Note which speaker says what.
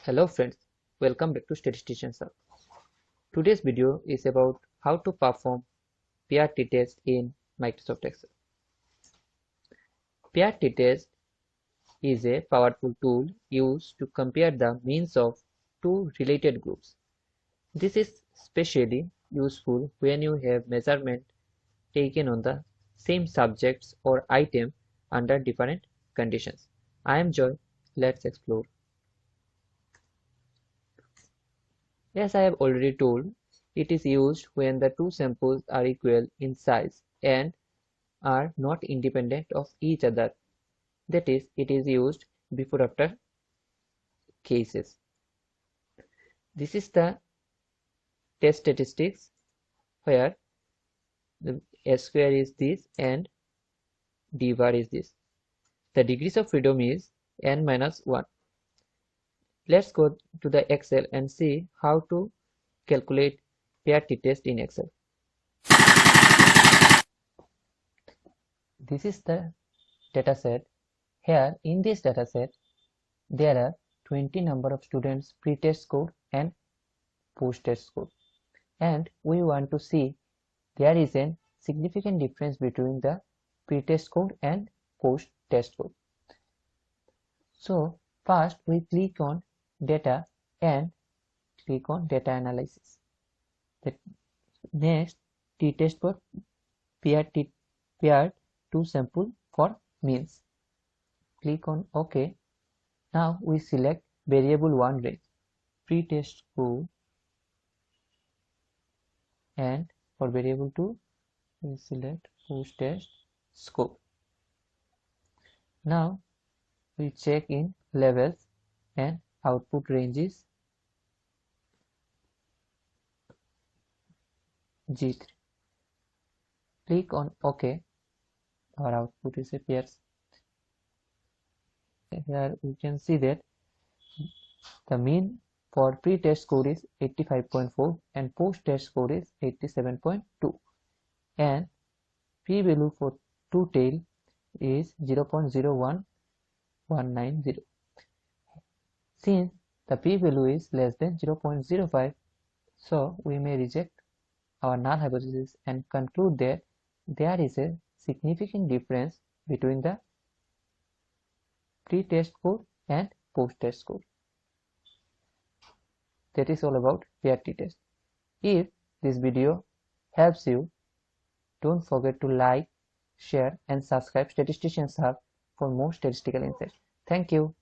Speaker 1: Hello friends, welcome back to Statistical. Today's video is about how to perform PRT test in Microsoft Excel. PRT test is a powerful tool used to compare the means of two related groups. This is especially useful when you have measurement taken on the same subjects or item under different conditions. I am Joy. Let's explore. As I have already told, it is used when the two samples are equal in size and are not independent of each other. That is, it is used before after cases. This is the test statistics where the S square is this and D bar is this. The degrees of freedom is n minus 1. Let's go to the Excel and see how to calculate PRT test in Excel. This is the data set. Here in this data set, there are 20 number of students pre-test score and post-test score. And we want to see there is a significant difference between the pre-test score and post-test score. So first we click on data and click on data analysis. Next, t-test for paired two sample for means. Click on OK. Now we select variable 1 range, pre-test score, and for variable 2 we select post-test score. Now we check in levels and output ranges G3. Click on OK. Our output is appears. Here we can see that the mean for pre-test score is 85.4 and post-test score is 87.2, and p-value for two-tail is 0.01190. Since the p-value is less than 0.05, so we may reject our null hypothesis and conclude that there is a significant difference between the pre-test score and post-test score. That is all about PRT test. If this video helps you, don't forget to like, share and subscribe Statisticians Hub for more statistical insights. Thank you.